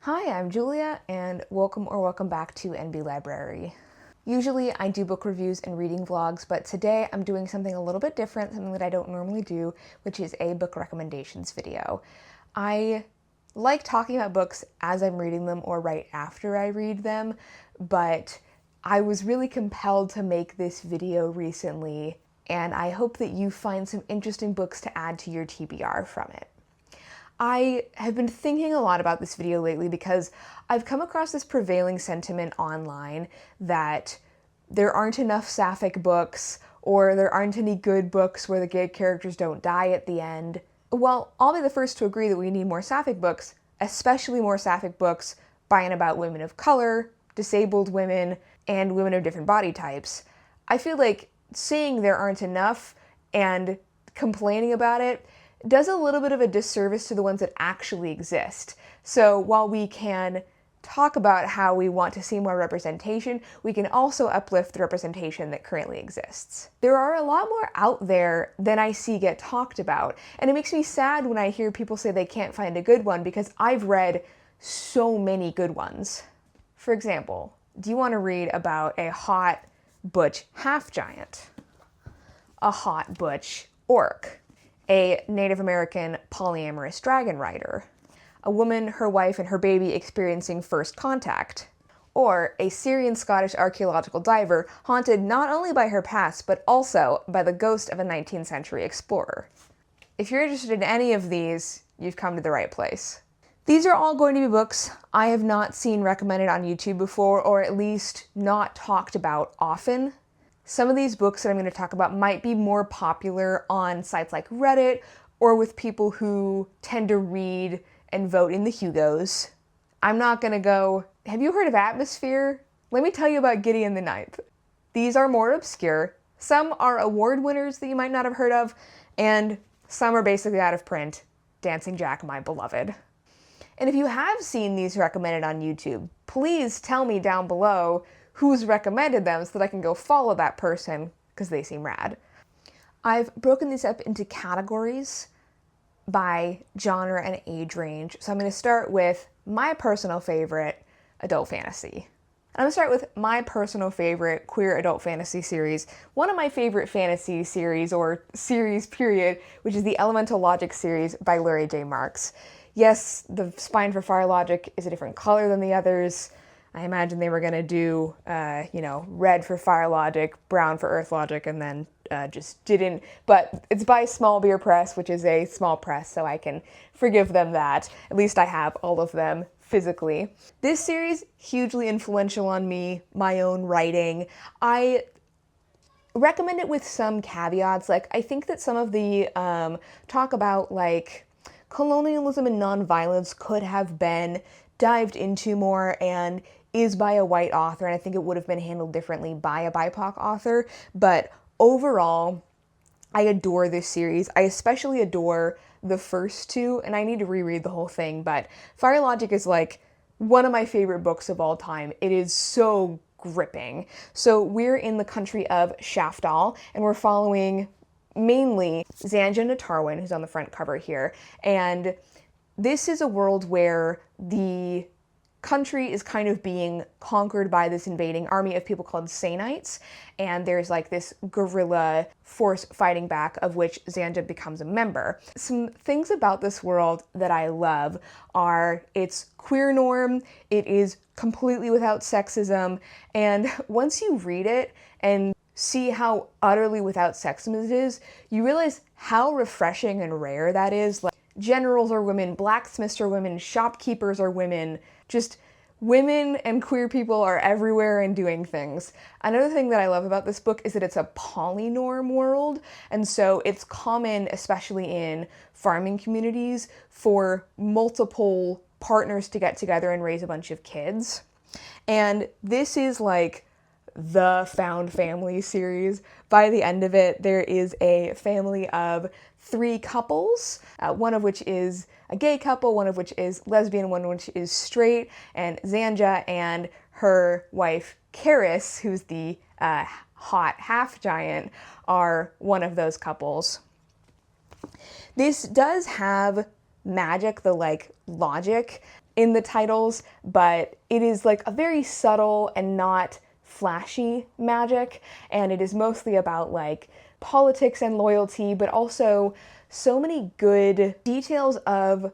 Hi, I'm Julia, and welcome back to NB Library. Usually I do book reviews and reading vlogs, but today I'm doing something a little bit different, something that I don't normally do, which is a book recommendations video. I like talking about books as I'm reading them or right after I read them, but I was really compelled to make this video recently, and I hope that you find some interesting books to add to your TBR from it. I have been thinking a lot about this video lately because I've come across this prevailing sentiment online that there aren't enough Sapphic books or there aren't any good books where the gay characters don't die at the end. Well, I'll be the first to agree that we need more Sapphic books, especially more Sapphic books by and about women of color, disabled women, and women of different body types. I feel like saying there aren't enough and complaining about it does a little bit of a disservice to the ones that actually exist. So while we can talk about how we want to see more representation, we can also uplift the representation that currently exists. There are a lot more out there than I see get talked about, and it makes me sad when I hear people say they can't find a good one because I've read so many good ones. For example, do you want to read about a hot butch half-giant? A hot butch orc? A Native American polyamorous dragon rider, a woman, her wife, and her baby experiencing first contact, or a Syrian-Scottish archaeological diver haunted not only by her past, but also by the ghost of a 19th century explorer. If you're interested in any of these, you've come to the right place. These are all going to be books I have not seen recommended on YouTube before, or at least not talked about often. Some of these books that I'm going to talk about might be more popular on sites like Reddit or with people who tend to read and vote in the Hugos. I'm not going to go, have you heard of Atmosphere? Let me tell you about Gideon the Ninth. These are more obscure. Some are award winners that you might not have heard of, and some are basically out of print. Dancing Jack, my beloved. And if you have seen these recommended on YouTube, please tell me down below who's recommended them so that I can go follow that person because they seem rad. I've broken these up into categories by genre and age range. So I'm going to start with my personal favorite, adult fantasy. And I'm going to start with my personal favorite queer adult fantasy series, one of my favorite fantasy series, or series period, which is the Elemental Logic series by Laurie J. Marks. Yes, the spine for Fire Logic is a different color than the others. I imagine they were going to do, red for Fire Logic, brown for Earth Logic, and then just didn't. But it's by Small Beer Press, which is a small press, so I can forgive them that. At least I have all of them physically. This series, hugely influential on me, my own writing. I recommend it with some caveats. Like, I think that some of the talk about, like, colonialism and nonviolence could have been dived into more and is by a white author, and I think it would have been handled differently by a BIPOC author. But overall, I adore this series. I especially adore the first two, and I need to reread the whole thing, but Fire Logic is like one of my favorite books of all time. It is so gripping. So we're in the country of Shaftal, and we're following mainly Zanja Natarwin, who's on the front cover here, and this is a world where the country is kind of being conquered by this invading army of people called Sainites, and there's like this guerrilla force fighting back, of which Zanja becomes a member. Some things about this world that I love are its queer norm, it is completely without sexism, and once you read it and see how utterly without sexism it is, you realize how refreshing and rare that is. Like, generals are women, blacksmiths are women, shopkeepers are women, just women and queer people are everywhere and doing things. Another thing that I love about this book is that it's a polynorm world, and so it's common, especially in farming communities, for multiple partners to get together and raise a bunch of kids. And this is like the found family series. By the end of it, there is a family of 3 couples, one of which is a gay couple, one of which is lesbian, one of which is straight, and Zanja and her wife Karis, who's the hot half-giant, are one of those couples. This does have magic, the like logic, in the titles, but it is like a very subtle and not flashy magic, and it is mostly about like politics and loyalty, but also so many good details of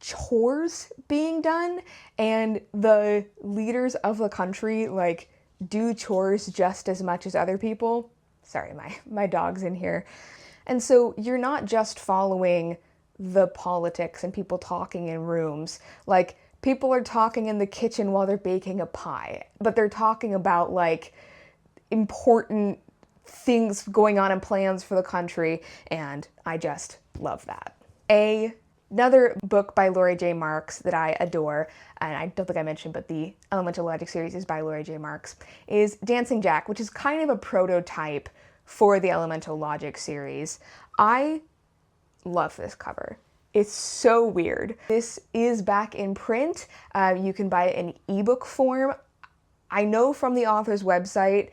chores being done, and the leaders of the country like do chores just as much as other people. Sorry, my dog's in here. And so you're not just following the politics and people talking in rooms. Like, people are talking in the kitchen while they're baking a pie, but they're talking about like important things going on and plans for the country, and I just love that. Another book by Laurie J. Marks that I adore, and I don't think I mentioned, but the Elemental Logic series is by Laurie J. Marks, is Dancing Jack, which is kind of a prototype for the Elemental Logic series. I love this cover. It's so weird. This is back in print. You can buy it in ebook form. I know from the author's website,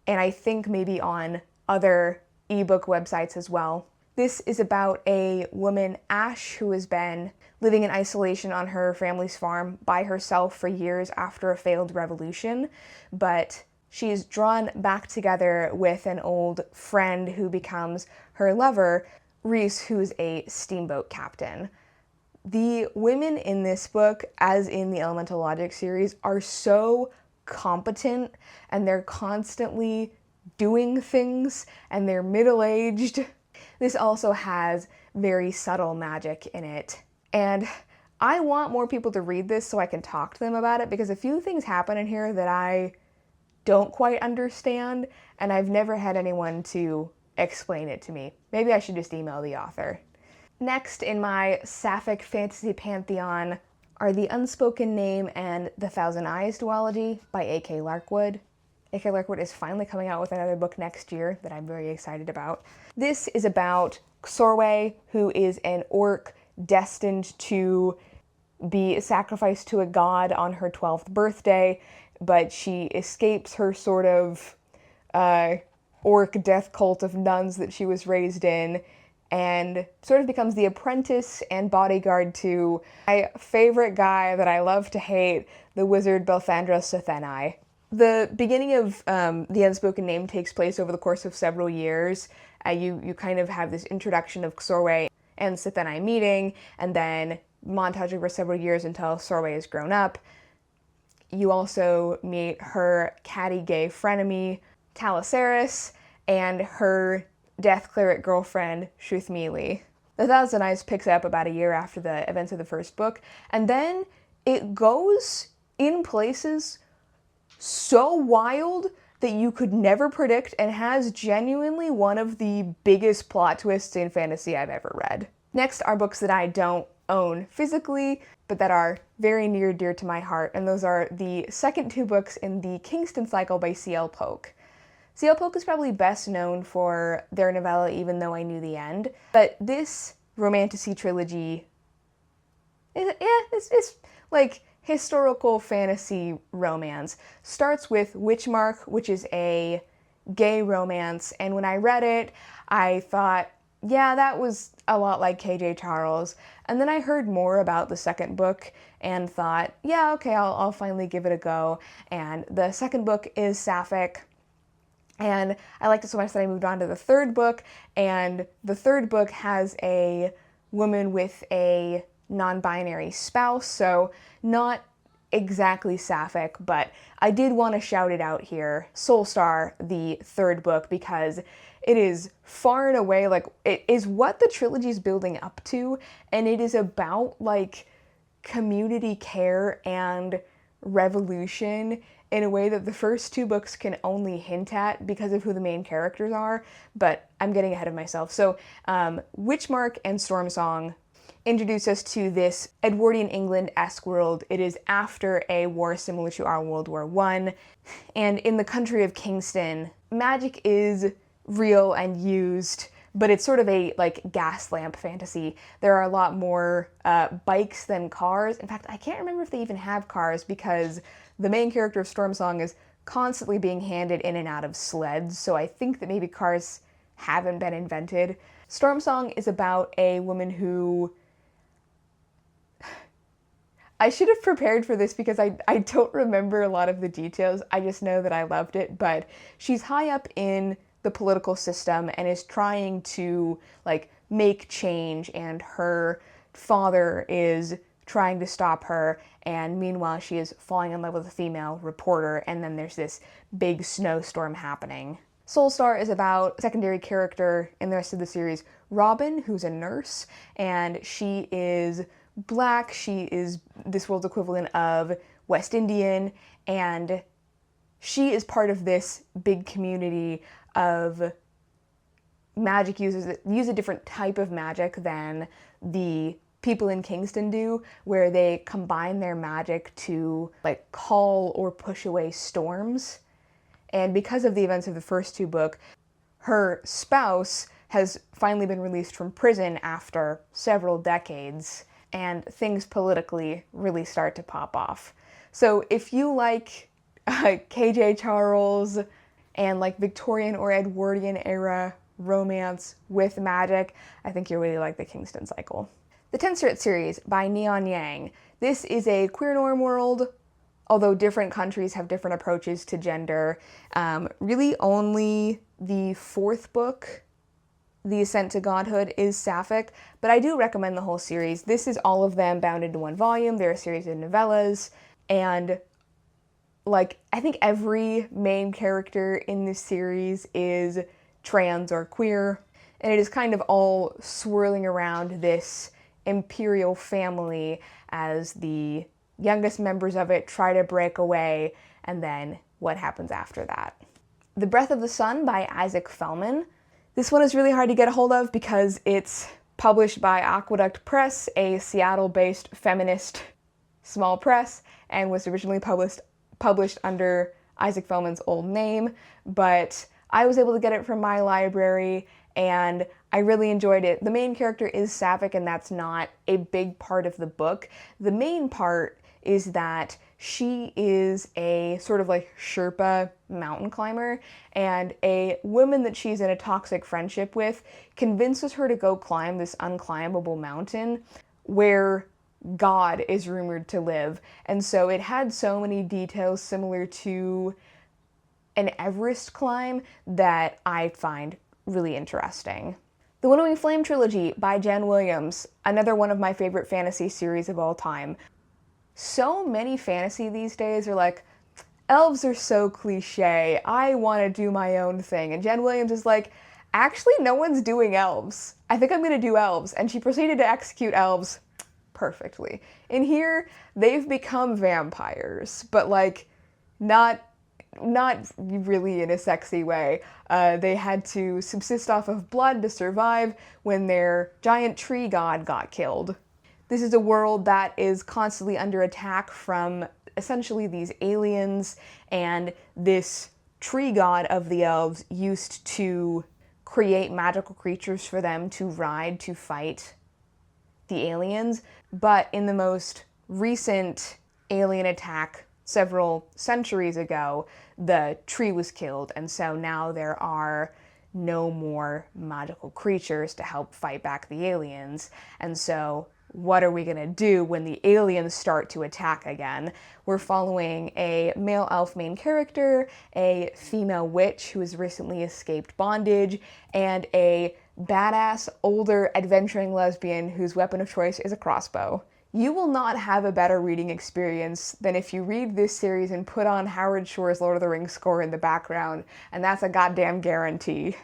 and I think maybe on other ebook websites as well. This is about a woman, Ash, who has been living in isolation on her family's farm by herself for years after a failed revolution, but she's drawn back together with an old friend who becomes her lover, Reese, who's a steamboat captain. The women in this book, as in the Elemental Logic series, are so competent, and they're constantly doing things, and they're middle-aged. This also has very subtle magic in it. And I want more people to read this so I can talk to them about it, because a few things happen in here that I don't quite understand, and I've never had anyone to explain it to me. Maybe I should just email the author. Next in my Sapphic fantasy pantheon are The Unspoken Name and The Thousand Eyes duology by A.K. Larkwood. A.K. Larkwood is finally coming out with another book next year that I'm very excited about. This is about Xorwe, who is an orc destined to be sacrificed to a god on her 12th birthday, but she escapes her sort of orc death cult of nuns that she was raised in, and sort of becomes the apprentice and bodyguard to my favorite guy that I love to hate, the wizard Belthandros Sathenai. The beginning of The Unspoken Name takes place over the course of several years. You kind of have this introduction of Xorwe and Sathenai meeting, and then montage over several years until Xorwe is grown up. You also meet her catty gay frenemy, Talasaris, and her death cleric girlfriend, Shuthmeili. The Thousand Eyes picks up about a year after the events of the first book, and then it goes in places so wild that you could never predict, and has genuinely one of the biggest plot twists in fantasy I've ever read. Next are books that I don't own physically, but that are very near and dear to my heart, and those are the second two books in the Kingston cycle by C.L. Polk. C.L. Polk is probably best known for their novella Even Though I Knew the End, but this romantasy trilogy, it's like historical fantasy romance. Starts with Witchmark, which is a gay romance, and when I read it, I thought, yeah, that was a lot like K.J. Charles. And then I heard more about the second book and thought, yeah, okay, I'll finally give it a go. And the second book is Sapphic, and I liked it so much that I moved on to the third book, and the third book has a woman with a non-binary spouse, so not exactly Sapphic, but I did want to shout it out here. Soulstar, the third book, because it is far and away, like, it is what the trilogy is building up to, and it is about, like, community care and revolution in a way that the first two books can only hint at because of who the main characters are, but I'm getting ahead of myself. So, Witchmark and Stormsong introduce us to this Edwardian England-esque world. It is after a war similar to our World War I, and in the country of Kingston, magic is real and used, but it's sort of a, like, gas lamp fantasy. There are a lot more bikes than cars. In fact, I can't remember if they even have cars, because the main character of Stormsong is constantly being handed in and out of sleds, so I think that maybe cars haven't been invented. Stormsong is about a woman who I should have prepared for this because I don't remember a lot of the details. I just know that I loved it, but she's high up in the political system and is trying to like make change, and her father is trying to stop her, and meanwhile she is falling in love with a female reporter, and then there's this big snowstorm happening. Soulstar is about a secondary character in the rest of the series, Robin, who's a nurse, and she is Black. She is this world's equivalent of West Indian, and she is part of this big community of magic users that use a different type of magic than the people in Kingston do, where they combine their magic to like call or push away storms. And because of the events of the first two books, her spouse has finally been released from prison after several decades, and things politically really start to pop off. So if you like KJ Charles and like Victorian or Edwardian era romance with magic, I think you'll really like the Kingston cycle. The Tensorate series by Neon Yang. This is a queer norm world, although different countries have different approaches to gender. Really only the fourth book, The Ascent to Godhood, is Sapphic, but I do recommend the whole series. This is all of them bound into one volume. They're a series of novellas, and like I think every main character in this series is trans or queer, and it is kind of all swirling around this imperial family as the youngest members of it try to break away, and then what happens after that. The Breath of the Sun by Isaac Fellman. This one is really hard to get a hold of because it's published by Aqueduct Press, a Seattle-based feminist small press, and was originally published under Isaac Fellman's old name, but I was able to get it from my library, and I really enjoyed it. The main character is Sapphic, and that's not a big part of the book. The main part is that she is a sort of like Sherpa mountain climber, and a woman that she's in a toxic friendship with convinces her to go climb this unclimbable mountain where God is rumored to live. And so it had so many details similar to an Everest climb that I find really interesting. The Winnowing Flame trilogy by Jen Williams, another one of my favorite fantasy series of all time. So many fantasy these days are like, elves are so cliche, I want to do my own thing. And Jen Williams is like, actually no one's doing elves. I think I'm going to do elves. And she proceeded to execute elves perfectly. In here, they've become vampires, but like not really in a sexy way. They had to subsist off of blood to survive when their giant tree god got killed. This is a world that is constantly under attack from essentially these aliens, and this tree god of the elves used to create magical creatures for them to ride to fight the aliens. But in the most recent alien attack several centuries ago, the tree was killed, and so now there are no more magical creatures to help fight back the aliens. And so what are we gonna do when the aliens start to attack again? We're following a male elf main character, a female witch who has recently escaped bondage, and a badass older adventuring lesbian whose weapon of choice is a crossbow. You will not have a better reading experience than if you read this series and put on Howard Shore's Lord of the Rings score in the background, and that's a goddamn guarantee.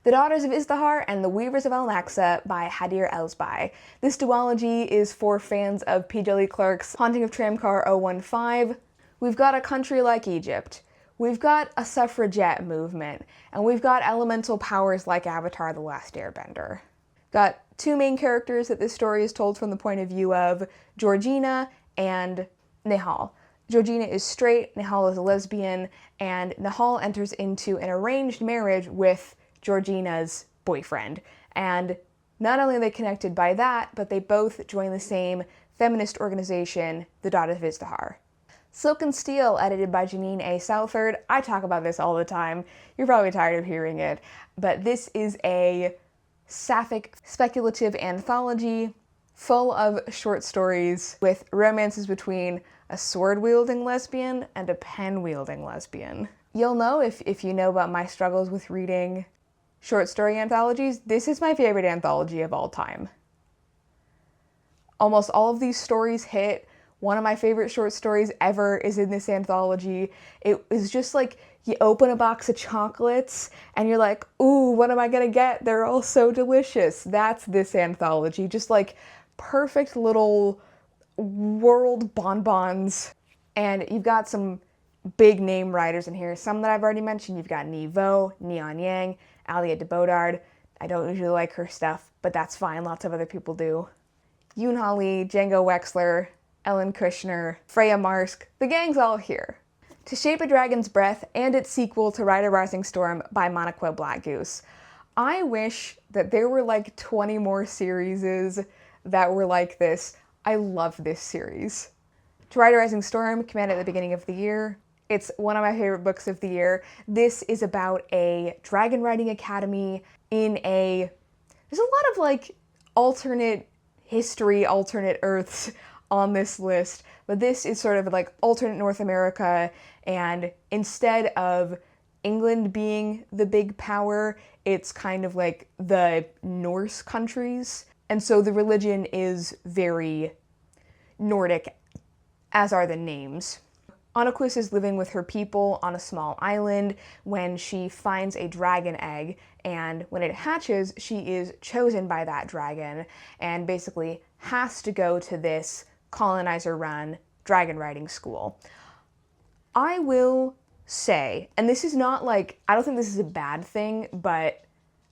The Daughters of Izdihar and the Weavers of Alamaxa by Hadir Elsbai. This duology is for fans of P. Djeli Clark's Haunting of Tramcar 015. We've got a country like Egypt. We've got a suffragette movement, and we've got elemental powers like Avatar: The Last Airbender. Got two main characters that this story is told from the point of view of, Georgina and Nihal. Georgina is straight, Nihal is a lesbian, and Nihal enters into an arranged marriage with Georgina's boyfriend. And not only are they connected by that, but they both join the same feminist organization, the Daughters of Izdihar. Silk and Steel, edited by Janine A. Southard. I talk about this all the time. You're probably tired of hearing it, but this is a Sapphic speculative anthology full of short stories with romances between a sword-wielding lesbian and a pen-wielding lesbian. You'll know if you know about my struggles with reading short story anthologies, this is my favorite anthology of all time. Almost all of these stories hit. One of my favorite short stories ever is in this anthology. It is just like you open a box of chocolates and you're like, ooh, what am I gonna get? They're all so delicious. That's this anthology. Just like perfect little world bonbons. And you've got some big name writers in here. Some that I've already mentioned. You've got Nevo, Neon Yang, Alia de Bodard. I don't usually like her stuff, but that's fine. Lots of other people do. Yoon Ha Lee, Django Wexler, Ellen Kushner, Freya Marsk. The gang's all here. To Shape a Dragon's Breath and its sequel to Ride a Rising Storm by Monaco Blackgoose. I wish that there were like 20 more series that were like this. I love this series. To Ride a Rising Storm came out at the beginning of the year. It's one of my favorite books of the year. This is about a dragon riding academy in there's a lot of like alternate history, alternate Earths on this list, but this is sort of like alternate North America, and instead of England being the big power, it's kind of like the Norse countries, and so the religion is very Nordic, as are the names. Anaquis is living with her people on a small island when she finds a dragon egg, and when it hatches, she is chosen by that dragon and basically has to go to this colonizer-run dragon riding school. I will say, and this is not like, I don't think this is a bad thing, but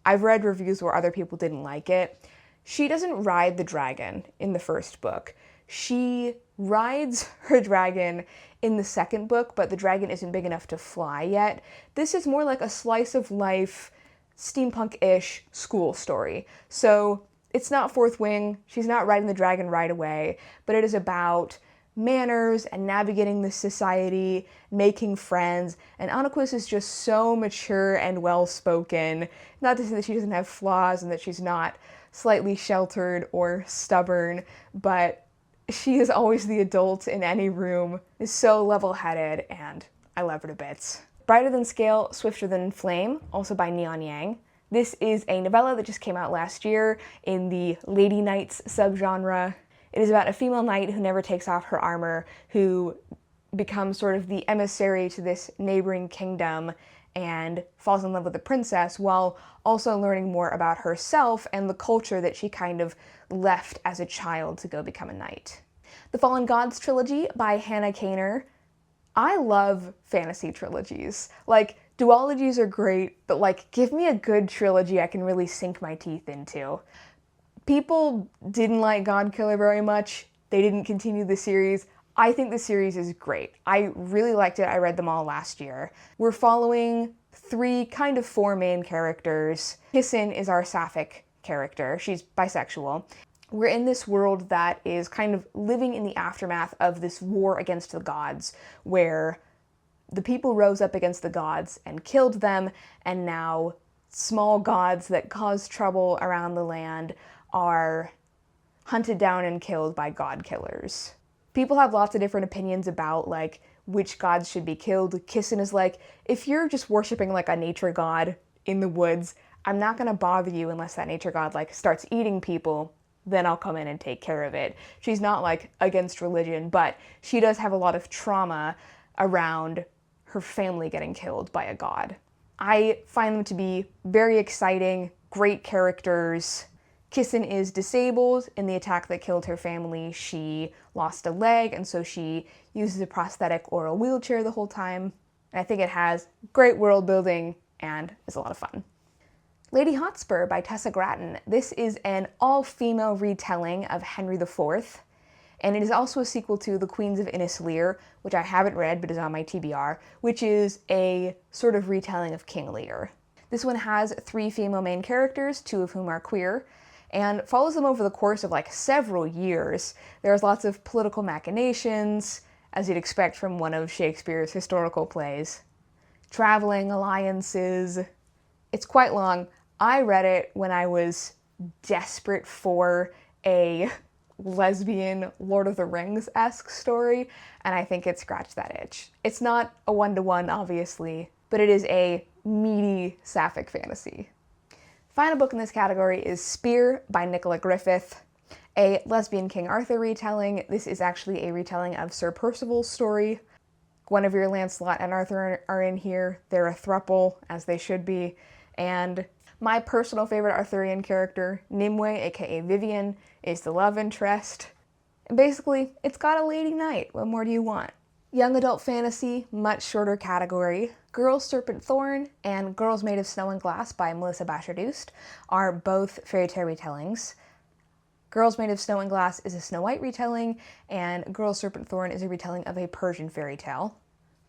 I've read reviews where other people didn't like it. She doesn't ride the dragon in the first book. She rides her dragon in the second book, but the dragon isn't big enough to fly yet. This is more like a slice of life, steampunk-ish school story. So it's not Fourth Wing, she's not riding the dragon right away, but it is about manners and navigating the society, making friends, and Anaquis is just so mature and well-spoken. Not to say that she doesn't have flaws and that she's not slightly sheltered or stubborn, but she is always the adult in any room, is so level-headed, and I love her to bits. Brighter Than Scale, Swifter Than Flame, also by Neon Yang. This is a novella that just came out last year in the Lady Knights subgenre. It is about a female knight who never takes off her armor, who becomes sort of the emissary to this neighboring kingdom and falls in love with the princess while also learning more about herself and the culture that she kind of left as a child to go become a knight. The Fallen Gods trilogy by Hannah Kaner. I love fantasy trilogies. Like, duologies are great, but like, give me a good trilogy I can really sink my teeth into. People didn't like Godkiller very much. They didn't continue the series. I think the series is great. I really liked it. I read them all last year. We're following four main characters. Kissin is our Sapphic character. She's bisexual. We're in this world that is kind of living in the aftermath of this war against the gods, where the people rose up against the gods and killed them, and now small gods that cause trouble around the land are hunted down and killed by god killers. People have lots of different opinions about like which gods should be killed. Kissin is like, if you're just worshiping like a nature god in the woods, I'm not gonna bother you unless that nature god like starts eating people, then I'll come in and take care of it. She's not like against religion, but she does have a lot of trauma around her family getting killed by a god. I find them to be very exciting, great characters. Kissin is disabled. In the attack that killed her family, she lost a leg, and so she uses a prosthetic or a wheelchair the whole time. And I think it has great world building and is a lot of fun. Lady Hotspur by Tessa Gratton. This is an all-female retelling of Henry IV, and it is also a sequel to The Queens of Innis Lear, which I haven't read but is on my TBR, which is a sort of retelling of King Lear. This one has 3 female main characters, 2 of whom are queer, and follows them over the course of like several years. There's lots of political machinations, as you'd expect from one of Shakespeare's historical plays. Traveling alliances. It's quite long. I read it when I was desperate for a lesbian Lord of the Rings-esque story, and I think it scratched that itch. It's not a one-to-one, obviously, but it is a meaty Sapphic fantasy. Final book in this category is Spear by Nicola Griffith, a lesbian King Arthur retelling. This is actually a retelling of Sir Percival's story. Guinevere, Lancelot, and Arthur are in here. They're a throuple, as they should be. And my personal favorite Arthurian character, Nimue, aka Vivian, is the love interest. And basically, it's got a lady knight. What more do you want? Young adult fantasy, much shorter category. Girls, Serpent, Thorn, and Girls Made of Snow and Glass by Melissa Bashardust are both fairy tale retellings. Girls Made of Snow and Glass is a Snow White retelling, and Girls, Serpent, Thorn is a retelling of a Persian fairy tale.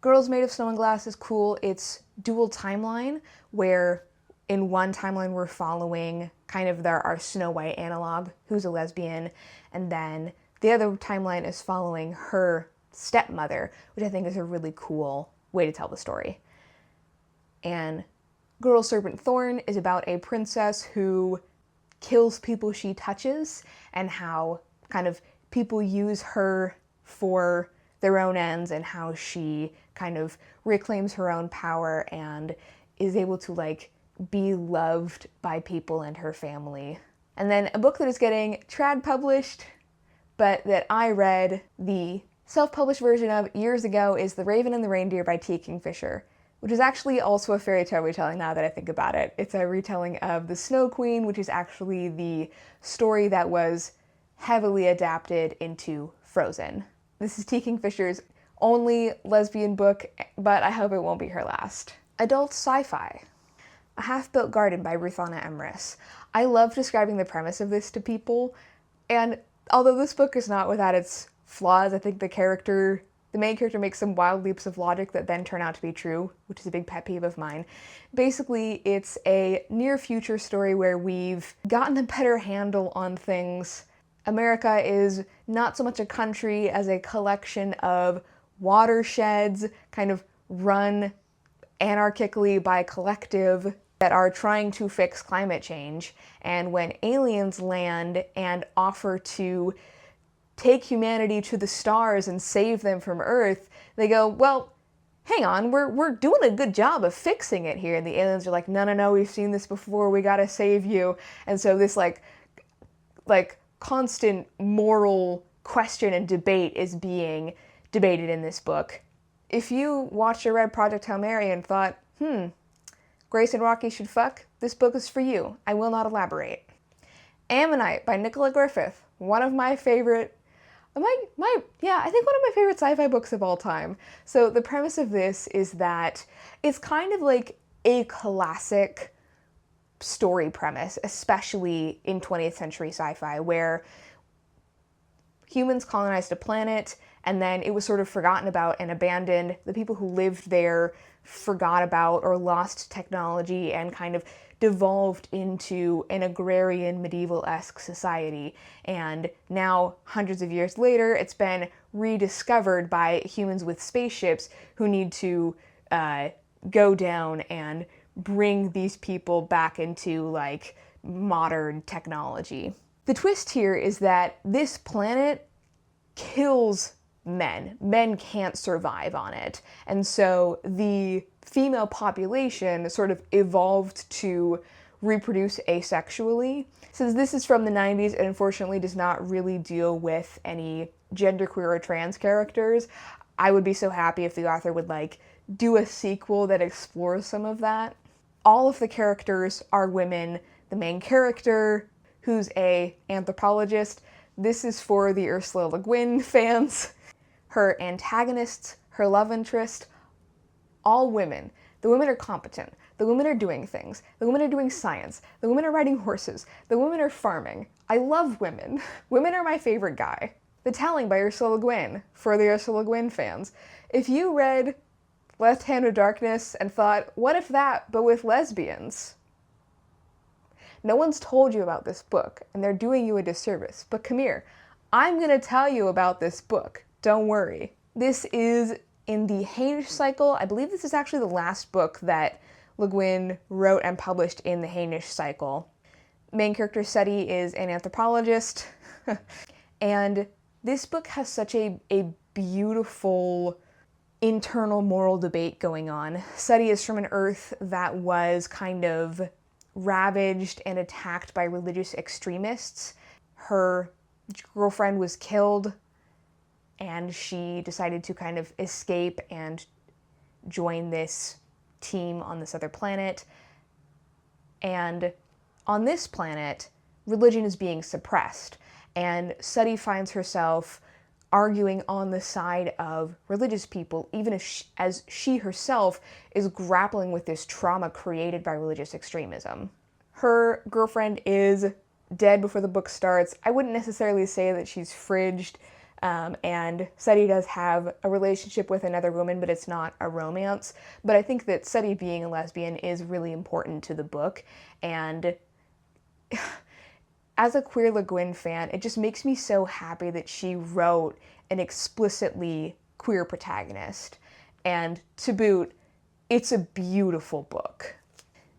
Girls Made of Snow and Glass is cool. It's dual timeline, where in one timeline we're following kind of our Snow White analog, who's a lesbian, and then the other timeline is following her stepmother, which I think is a really cool way to tell the story. And Girl Serpent Thorn is about a princess who kills people she touches, and how kind of people use her for their own ends, and how she kind of reclaims her own power and is able to like be loved by people and her family. And then a book that is getting trad published, but that I read the self-published version of years ago, is The Raven and the Reindeer by T. Kingfisher, which is actually also a fairy tale retelling now that I think about it. It's a retelling of The Snow Queen, which is actually the story that was heavily adapted into Frozen. This is T. Kingfisher's only lesbian book, but I hope it won't be her last. Adult sci-fi. A Half-Built Garden by Ruthana Emrys. I love describing the premise of this to people, and although this book is not without its flaws, I think the main character makes some wild leaps of logic that then turn out to be true, which is a big pet peeve of mine. Basically, it's a near-future story where we've gotten a better handle on things. America is not so much a country as a collection of watersheds, kind of run anarchically by a collective that are trying to fix climate change. And when aliens land and offer to take humanity to the stars and save them from Earth, they go, well, hang on, we're doing a good job of fixing it here. And the aliens are like, no, we've seen this before, we gotta save you. And so this like constant moral question and debate is being debated in this book. If you watched or read Project Hail Mary and thought, Grace and Rocky should fuck, this book is for you. I will not elaborate. Ammonite by Nicola Griffith, one of my favorite, I think one of my favorite sci-fi books of all time. So the premise of this is that it's kind of like a classic story premise, especially in 20th century sci-fi, where humans colonized a planet and then it was sort of forgotten about and abandoned. The people who lived there forgot about or lost technology and kind of devolved into an agrarian medieval-esque society. And now, hundreds of years later, it's been rediscovered by humans with spaceships who need to go down and bring these people back into like modern technology. The twist here is that this planet kills men. Men can't survive on it. And so the female population sort of evolved to reproduce asexually. Since this is from the 90s, it unfortunately does not really deal with any genderqueer or trans characters. I would be so happy if the author would like do a sequel that explores some of that. All of the characters are women. The main character, who's a anthropologist, this is for the Ursula Le Guin fans. Her antagonists, her love interest, all women. The women are competent. The women are doing things. The women are doing science. The women are riding horses. The women are farming. I love women. Women are my favorite guy. The Telling by Ursula Le Guin, for the Ursula Le Guin fans. If you read Left Hand of Darkness and thought, what if that, but with lesbians? No one's told you about this book, and they're doing you a disservice. But come here. I'm going to tell you about this book. Don't worry. This is in the Hainish cycle. I believe this is actually the last book that Le Guin wrote and published in the Hainish cycle. Main character Seti is an anthropologist, And this book has such a beautiful internal moral debate going on. Seti is from an Earth that was kind of ravaged and attacked by religious extremists. Her girlfriend was killed, and she decided to kind of escape and join this team on this other planet. And on this planet, religion is being suppressed, and Seti finds herself arguing on the side of religious people, even as she herself is grappling with this trauma created by religious extremism. Her girlfriend is dead before the book starts. I wouldn't necessarily say that she's fridged, and Seti does have a relationship with another woman, but it's not a romance. But I think that Seti being a lesbian is really important to the book, and as a Queer Le Guin fan, it just makes me so happy that she wrote an explicitly queer protagonist. And to boot, it's a beautiful book.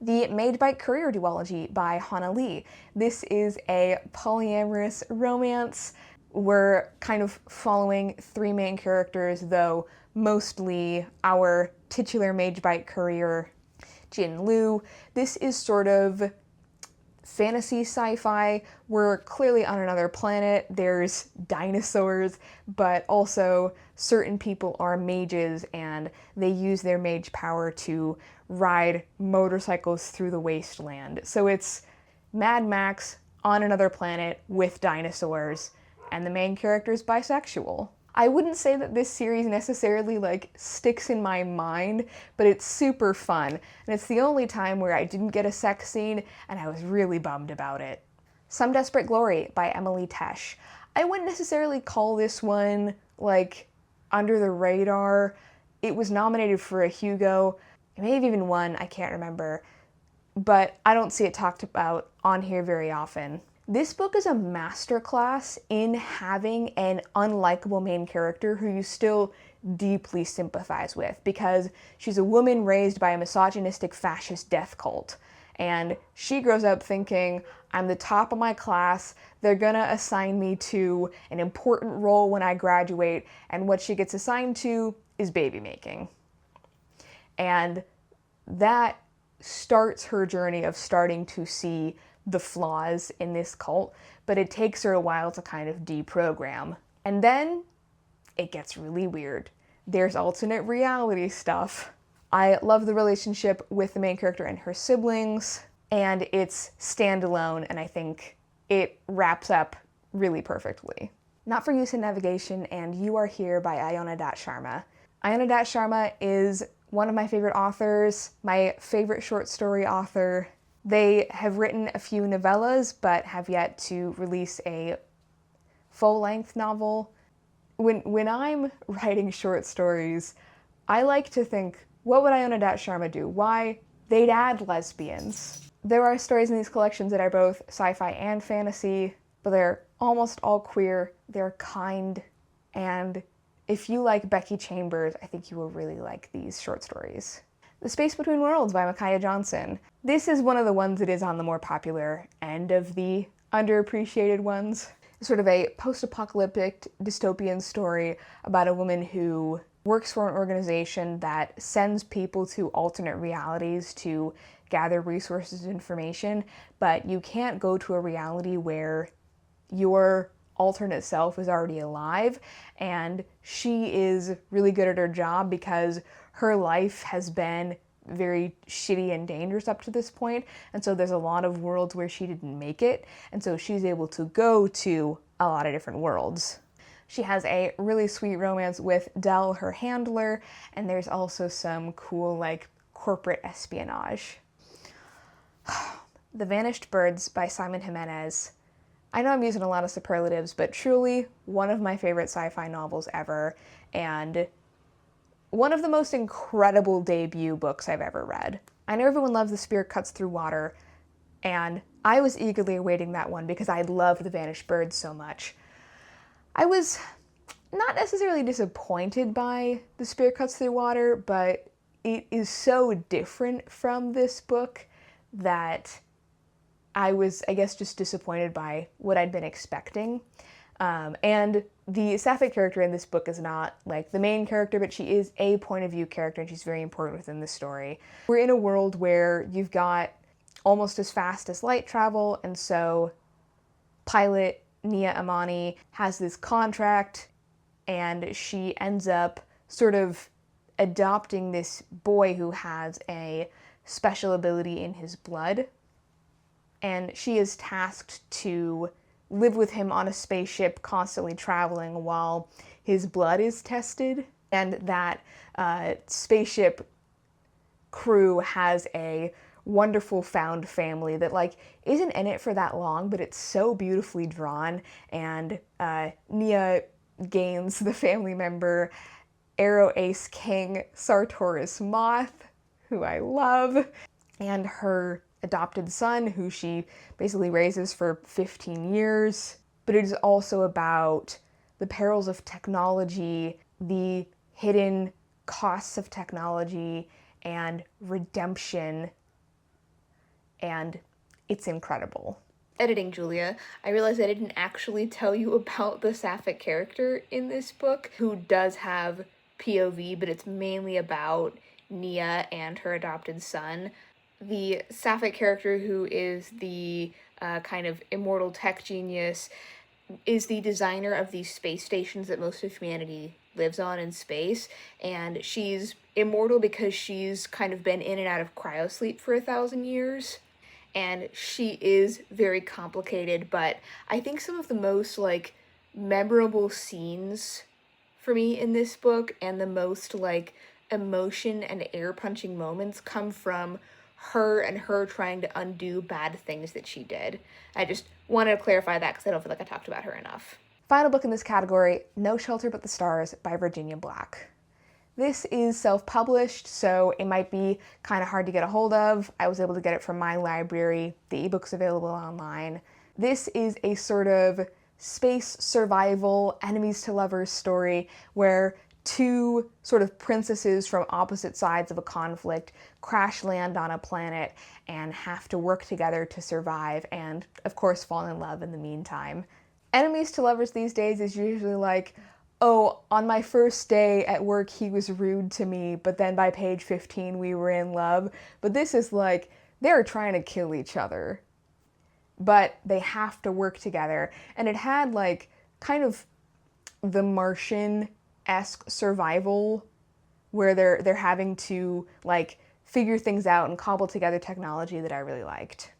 The Made by Courier duology by Hana Lee. This is a polyamorous romance. We're kind of following three main characters, though mostly our titular Mage Bite Courier, Jin Lu. This is sort of fantasy sci-fi. We're clearly on another planet. There's dinosaurs, but also certain people are mages and they use their mage power to ride motorcycles through the wasteland. So it's Mad Max on another planet with dinosaurs, and the main character is bisexual. I wouldn't say that this series necessarily sticks in my mind, but it's super fun, and it's the only time where I didn't get a sex scene, and I was really bummed about it. Some Desperate Glory by Emily Tesh. I wouldn't necessarily call this one under the radar. It was nominated for a Hugo. It may have even won, I can't remember, but I don't see it talked about on here very often. This book is a masterclass in having an unlikable main character who you still deeply sympathize with, because she's a woman raised by a misogynistic fascist death cult. And she grows up thinking, I'm the top of my class, they're gonna assign me to an important role when I graduate, and what she gets assigned to is baby making. And that starts her journey of starting to see the flaws in this cult, but it takes her a while to kind of deprogram. And then it gets really weird. There's alternate reality stuff. I love the relationship with the main character and her siblings, and it's standalone, and I think it wraps up really perfectly. Not for Use in Navigation and You Are Here by Ayana Dutt Sharma. Ayana Dutt Sharma is one of my favorite authors, my favorite short story author. They have written a few novellas, but have yet to release a full-length novel. When I'm writing short stories, I like to think, what would Ayana Dutt Sharma do? Why? They'd add lesbians. There are stories in these collections that are both sci-fi and fantasy, but they're almost all queer, they're kind, and if you like Becky Chambers, I think you will really like these short stories. The Space Between Worlds by Micaiah Johnson. This is one of the ones that is on the more popular end of the underappreciated ones. It's sort of a post-apocalyptic dystopian story about a woman who works for an organization that sends people to alternate realities to gather resources and information, but you can't go to a reality where your alternate self is already alive, and she is really good at her job because her life has been very shitty and dangerous up to this point, and so there's a lot of worlds where she didn't make it, and so she's able to go to a lot of different worlds. She has a really sweet romance with Dell, her handler, and there's also some cool corporate espionage. The Vanished Birds by Simon Jimenez. I know I'm using a lot of superlatives, but truly one of my favorite sci-fi novels ever, and one of the most incredible debut books I've ever read. I know everyone loves The Spirit Cuts Through Water, and I was eagerly awaiting that one because I loved The Vanished Birds so much. I was not necessarily disappointed by The Spirit Cuts Through Water, but it is so different from this book that I was, I guess, just disappointed by what I'd been expecting. And the Sapphic character in this book is not like the main character, but she is a point of view character, and she's very important within the story. We're in a world where you've got almost as fast as light travel, and so pilot Nia Amani has this contract, and she ends up sort of adopting this boy who has a special ability in his blood, and she is tasked to live with him on a spaceship, constantly traveling while his blood is tested. And that spaceship crew has a wonderful found family that like isn't in it for that long, but it's so beautifully drawn. And Nia gains the family member Arrow Ace King Sartoris Moth, who I love, and her adopted son, who she basically raises for 15 years. But it is also about the perils of technology, the hidden costs of technology, and redemption. And it's incredible. Editing Julia, I realized I didn't actually tell you about the Sapphic character in this book, who does have POV, but it's mainly about Nia and her adopted son. The Sapphic character, who is the kind of immortal tech genius, is the designer of these space stations that most of humanity lives on in space, and she's immortal because she's kind of been in and out of cryosleep for 1,000 years, and she is very complicated, but I think some of the most, like, memorable scenes for me in this book, and the most, like, emotion and air-punching moments come from her trying to undo bad things that she did. I just wanted to clarify that because I don't feel like I talked about her enough. Final book in this category, No Shelter But the Stars by Virginia Black. This is self-published, so it might be kind of hard to get a hold of. I was able to get it from my library. The ebook's available online. This is a sort of space survival, enemies to lovers story where two sort of princesses from opposite sides of a conflict crash land on a planet and have to work together to survive and, of course, fall in love in the meantime. Enemies to lovers these days is usually like, oh, on my first day at work he was rude to me, but then by page 15 we were in love. But this is like, they're trying to kill each other, but they have to work together. And it had like kind of the Martian-esque survival where they're having to like figure things out and cobble together technology that I really liked.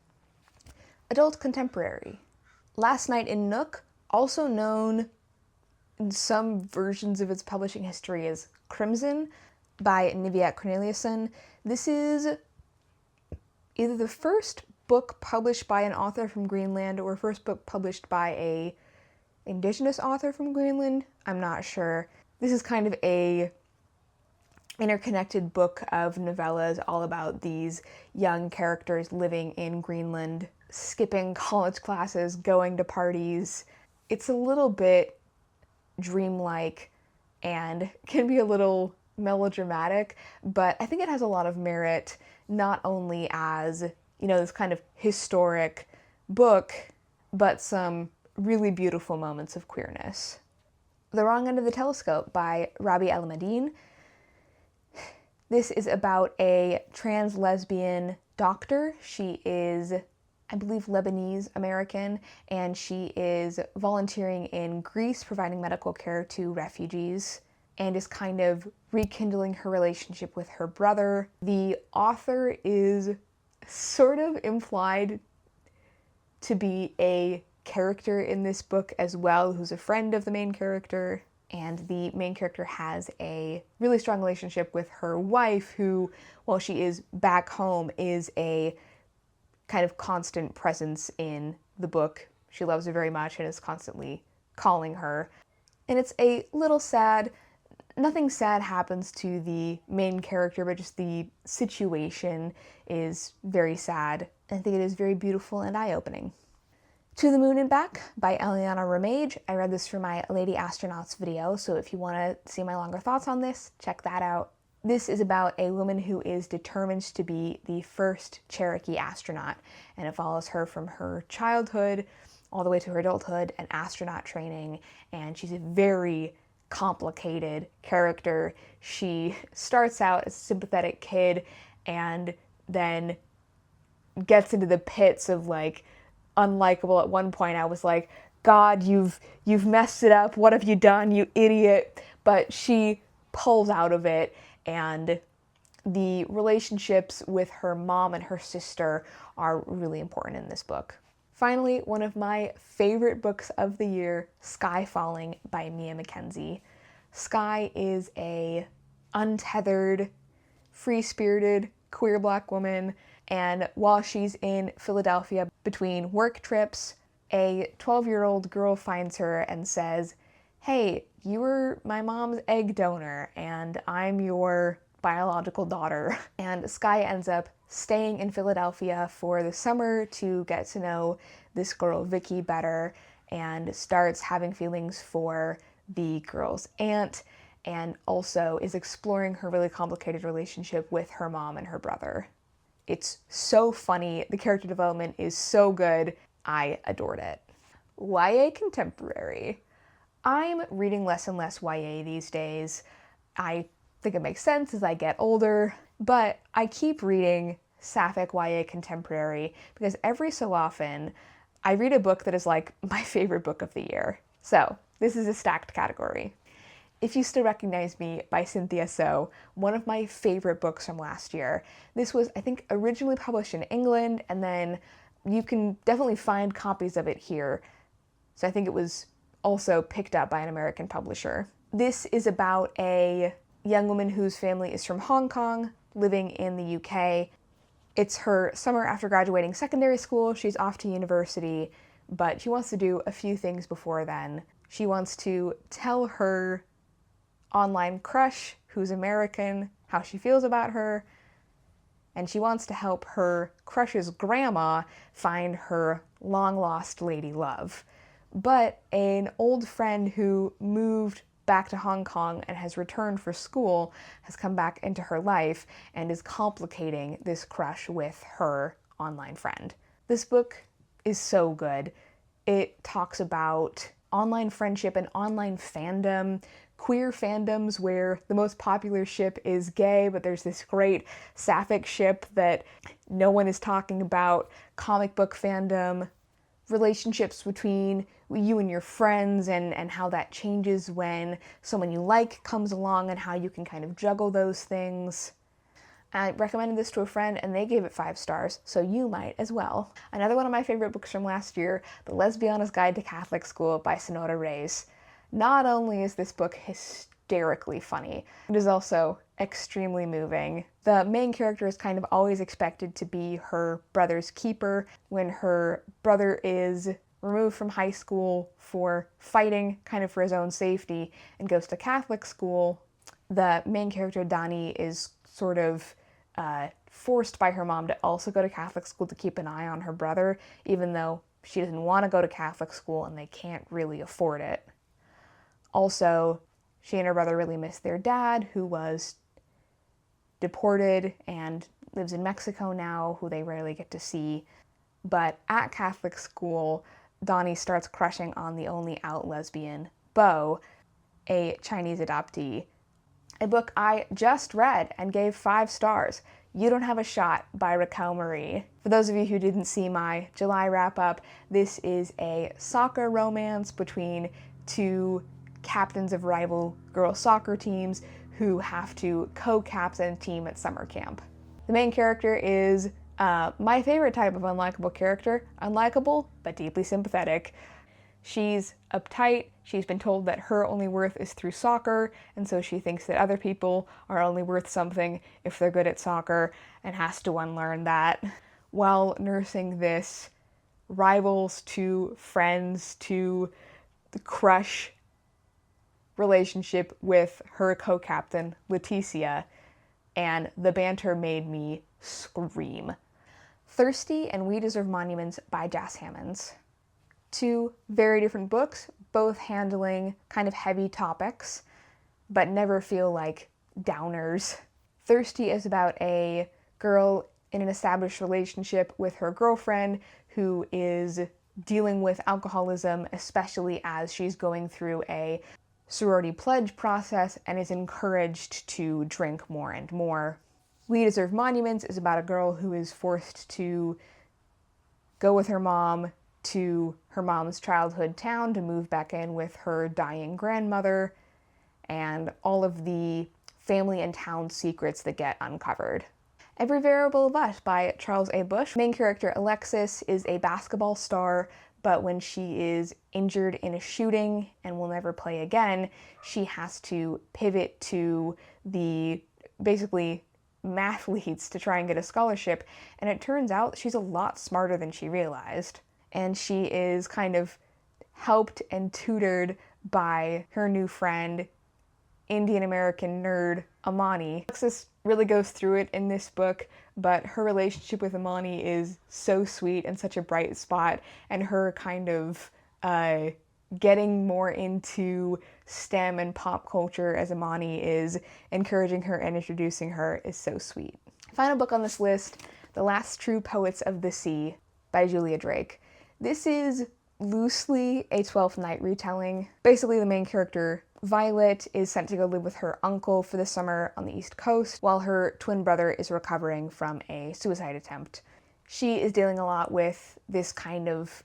Adult contemporary. Last Night in Nuuk, also known in some versions of its publishing history as Crimson, by Nivea Corneliusson. This is either the first book published by an author from Greenland or first book published by a indigenous author from Greenland. I'm not sure. This is kind of a interconnected book of novellas all about these young characters living in Greenland, skipping college classes, going to parties. It's a little bit dreamlike and can be a little melodramatic, but I think it has a lot of merit, not only as, you know, this kind of historic book, but some really beautiful moments of queerness. The Wrong End of the Telescope by Rabi El-Madine. This is about a trans lesbian doctor. She is, I believe, Lebanese American, and she is volunteering in Greece, providing medical care to refugees, and is kind of rekindling her relationship with her brother. The author is sort of implied to be a character in this book as well, who's a friend of the main character. And the main character has a really strong relationship with her wife, who, while she is back home, is a kind of constant presence in the book. She loves her very much and is constantly calling her. And it's a little sad. Nothing sad happens to the main character, but just the situation is very sad. I think it is very beautiful and eye-opening. To the Moon and Back by Eliana Ramage. I read this for my Lady Astronauts video, so if you want to see my longer thoughts on this, check that out. This is about a woman who is determined to be the first Cherokee astronaut, and it follows her from her childhood all the way to her adulthood and astronaut training, and she's a very complicated character. She starts out as a sympathetic kid and then gets into the pits of like unlikable. At one point I was like, God, you've messed it up. What have you done, you idiot? But she pulls out of it, and the relationships with her mom and her sister are really important in this book. Finally, one of my favorite books of the year, Skye Falling by Mia Mackenzie. Skye is a untethered, free-spirited, queer Black woman, and while she's in Philadelphia between work trips, a 12-year-old girl finds her and says, "Hey, you were my mom's egg donor, and I'm your biological daughter." And Skye ends up staying in Philadelphia for the summer to get to know this girl Vicky better, and starts having feelings for the girl's aunt, and also is exploring her really complicated relationship with her mom and her brother. It's so funny. The character development is so good. I adored it. YA contemporary. I'm reading less and less YA these days. I think it makes sense as I get older, but I keep reading Sapphic YA contemporary because every so often I read a book that is like my favorite book of the year. So this is a stacked category. If You Still Recognize Me by Cynthia So, one of my favorite books from last year. This was, I think, originally published in England, and then you can definitely find copies of it here. So I think it was also picked up by an American publisher. This is about a young woman whose family is from Hong Kong, living in the UK. It's her summer after graduating secondary school. She's off to university, but she wants to do a few things before then. She wants to tell her online crush, who's American, how she feels about her, and she wants to help her crush's grandma find her long-lost lady love. But an old friend who moved back to Hong Kong and has returned for school has come back into her life and is complicating this crush with her online friend. This book is so good. It talks about online friendship and online fandom, queer fandoms where the most popular ship is gay, but there's this great sapphic ship that no one is talking about, comic book fandom, relationships between you and your friends, and how that changes when someone you like comes along and how you can kind of juggle those things. I recommended this to a friend and they gave it 5 stars, so you might as well. Another one of my favorite books from last year, The Lesbiana's Guide to Catholic School by Sonora Reyes. Not only is this book hysterically funny, it is also extremely moving. The main character is kind of always expected to be her brother's keeper. When her brother is removed from high school for fighting kind of for his own safety and goes to Catholic school, the main character, Dani, is sort of forced by her mom to also go to Catholic school to keep an eye on her brother, even though she doesn't want to go to Catholic school and they can't really afford it. Also, she and her brother really miss their dad, who was deported and lives in Mexico now, who they rarely get to see. But at Catholic school, Dani starts crushing on the only out lesbian, Bo, a Chinese adoptee. A book I just read and gave 5 stars, You Don't Have a Shot by Raquel Marie. For those of you who didn't see my July wrap-up, this is a soccer romance between 2 captains of rival girls' soccer teams who have to co-captain a team at summer camp. The main character is my favorite type of unlikable character, unlikable but deeply sympathetic. She's uptight, she's been told that her only worth is through soccer, and so she thinks that other people are only worth something if they're good at soccer, and has to unlearn that. While nursing this rivals to friends to the crush relationship with her co-captain, Leticia, and the banter made me scream. Thirsty and We Deserve Monuments by Jas Hammonds. 2 very different books, both handling kind of heavy topics, but never feel like downers. Thirsty is about a girl in an established relationship with her girlfriend who is dealing with alcoholism, especially as she's going through a sorority pledge process and is encouraged to drink more and more. We Deserve Monuments is about a girl who is forced to go with her mom to her mom's childhood town to move back in with her dying grandmother, and all of the family and town secrets that get uncovered. Every Variable of Us by Charles A. Bush. Main character Alexis is a basketball star, but when she is injured in a shooting and will never play again, she has to pivot to the basically mathletes to try and get a scholarship, and it turns out she's a lot smarter than she realized. And she is kind of helped and tutored by her new friend, Indian American nerd Amani. Alexis really goes through it in this book, but her relationship with Amani is so sweet and such a bright spot, and her kind of getting more into STEM and pop culture as Amani is encouraging her and introducing her is so sweet. Final book on this list, The Last True Poets of the Sea by Julia Drake. This is loosely a 12th Night retelling. Basically, the main character, Violet, is sent to go live with her uncle for the summer on the East Coast, while her twin brother is recovering from a suicide attempt. She is dealing a lot with this kind of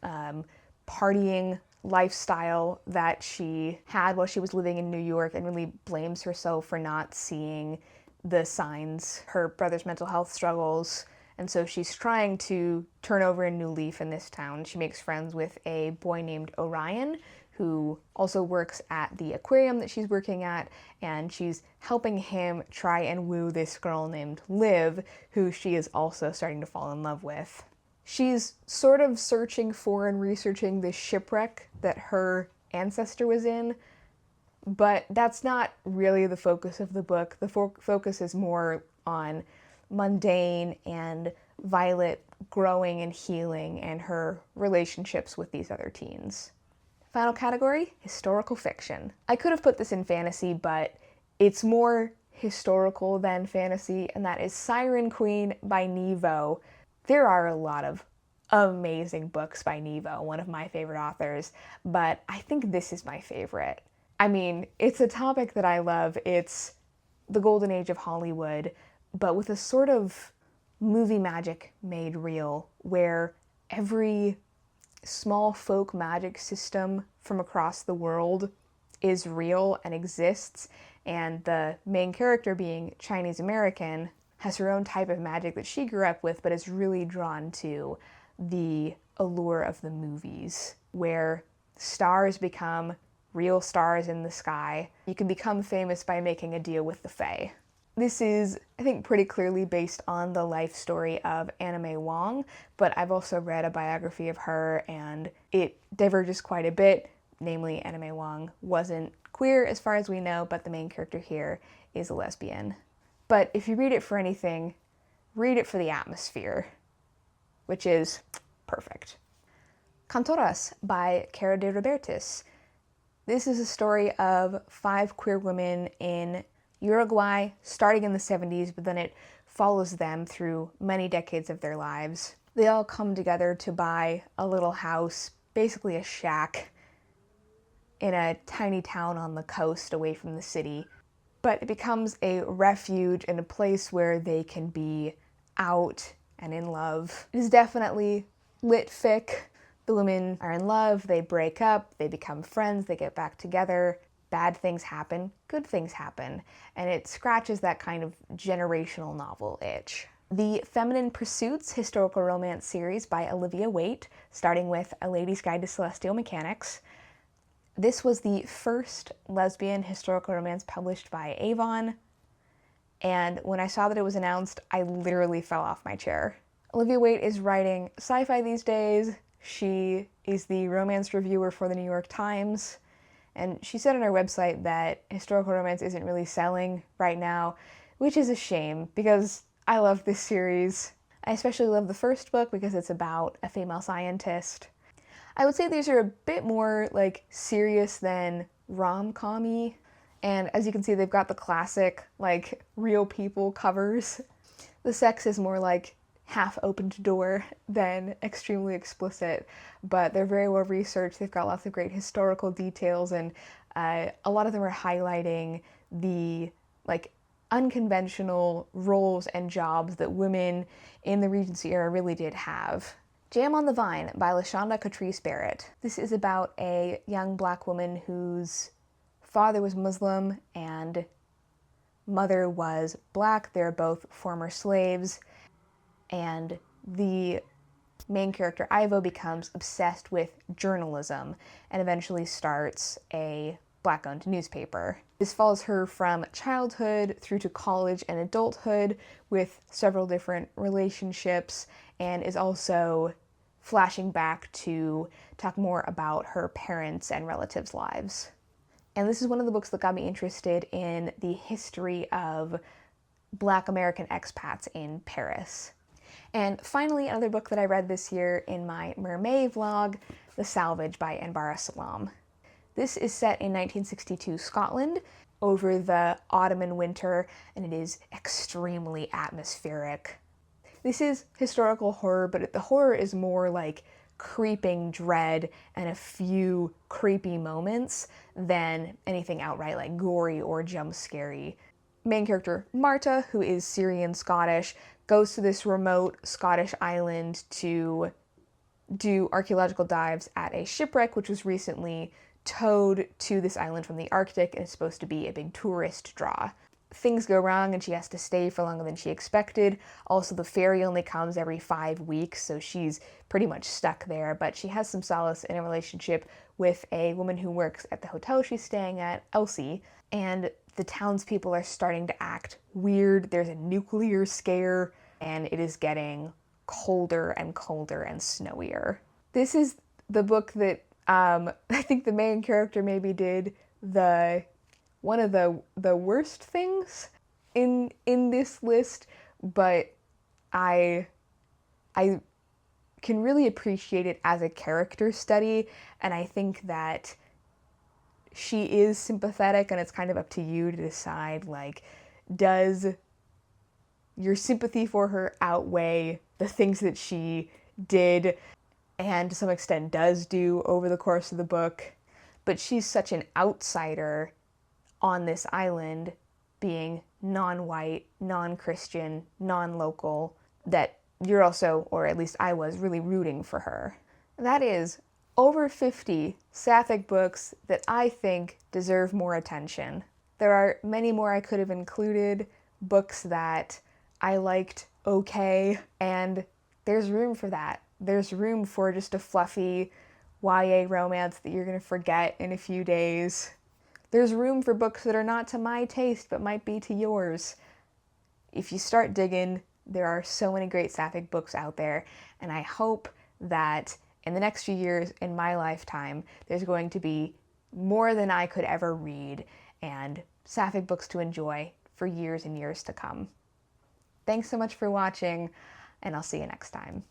partying lifestyle that she had while she was living in New York, and really blames herself for not seeing the signs, her brother's mental health struggles. And so she's trying to turn over a new leaf in this town. She makes friends with a boy named Orion, who also works at the aquarium that she's working at, and she's helping him try and woo this girl named Liv, who she is also starting to fall in love with. She's sort of searching for and researching the shipwreck that her ancestor was in, but that's not really the focus of the book. The focus is more on mundane and Violet growing and healing and her relationships with these other teens. Final category, historical fiction. I could have put this in fantasy, but it's more historical than fantasy, and that is Siren Queen by Nevo. There are a lot of amazing books by Nevo, one of my favorite authors, but I think this is my favorite. I mean, it's a topic that I love. It's the golden age of Hollywood, but with a sort of movie magic made real, where every small folk magic system from across the world is real and exists, and the main character, being Chinese American, has her own type of magic that she grew up with, but is really drawn to the allure of the movies, where stars become real stars in the sky. You can become famous by making a deal with the Fae. This is, I think, pretty clearly based on the life story of Anna May Wong, but I've also read a biography of her, and it diverges quite a bit. Namely, Anna May Wong wasn't queer as far as we know, but the main character here is a lesbian. But if you read it for anything, read it for the atmosphere, which is perfect. Cantoras by Cara de Robertis. This is a story of 5 queer women in Uruguay, starting in the 70s, but then it follows them through many decades of their lives. They all come together to buy a little house, basically a shack, in a tiny town on the coast away from the city. But it becomes a refuge and a place where they can be out and in love. It is definitely lit fic. The women are in love, they break up, they become friends, they get back together. Bad things happen, good things happen, and it scratches that kind of generational novel itch. The Feminine Pursuits historical romance series by Olivia Waite, starting with A Lady's Guide to Celestial Mechanics. This was the first lesbian historical romance published by Avon, and when I saw that it was announced, I literally fell off my chair. Olivia Waite is writing sci-fi these days. She is the romance reviewer for the New York Times. And she said on her website that historical romance isn't really selling right now, which is a shame because I love this series. I especially love the first book because it's about a female scientist. I would say these are a bit more like serious than rom-com-y. And as you can see, they've got the classic like real people covers. The sex is more like half-opened door than extremely explicit, but they're very well researched. They've got lots of great historical details, and a lot of them are highlighting the unconventional roles and jobs that women in the Regency era really did have. Jam on the Vine by LaShonda Catrice Barrett. This is about a young black woman whose father was Muslim and mother was black. They're both former slaves, and the main character, Ivo, becomes obsessed with journalism and eventually starts a black-owned newspaper. This follows her from childhood through to college and adulthood with several different relationships, and is also flashing back to talk more about her parents' and relatives' lives. And this is one of the books that got me interested in the history of Black American expats in Paris. And finally, another book that I read this year in my Mermaid vlog, The Salvage by Anbara Salam. This is set in 1962 Scotland over the autumn and winter, and it is extremely atmospheric. This is historical horror, but the horror is more like creeping dread and a few creepy moments than anything outright like gory or jump-scary. Main character Marta, who is Syrian Scottish, goes to this remote Scottish island to do archaeological dives at a shipwreck which was recently towed to this island from the Arctic and is supposed to be a big tourist draw. Things go wrong and she has to stay for longer than she expected. Also, the ferry only comes every 5 weeks, so she's pretty much stuck there, but she has some solace in a relationship with a woman who works at the hotel she's staying at, Elsie, and the townspeople are starting to act weird. There's a nuclear scare, and it is getting colder and colder and snowier. This is the book that I think the main character maybe did one of the worst things in this list, but I can really appreciate it as a character study, and I think that she is sympathetic, and it's kind of up to you to decide, like, does your sympathy for her outweigh the things that she did and to some extent does do over the course of the book? But she's such an outsider on this island, being non-white, non-Christian, non-local, that you're also, or at least I was, really rooting for her. That is over 50 Sapphic books that I think deserve more attention. There are many more I could have included, books that I liked okay, and there's room for that. There's room for just a fluffy YA romance that you're going to forget in a few days. There's room for books that are not to my taste but might be to yours. If you start digging, there are so many great Sapphic books out there, and I hope that in the next few years in my lifetime, there's going to be more than I could ever read and Sapphic books to enjoy for years and years to come. Thanks so much for watching, and I'll see you next time.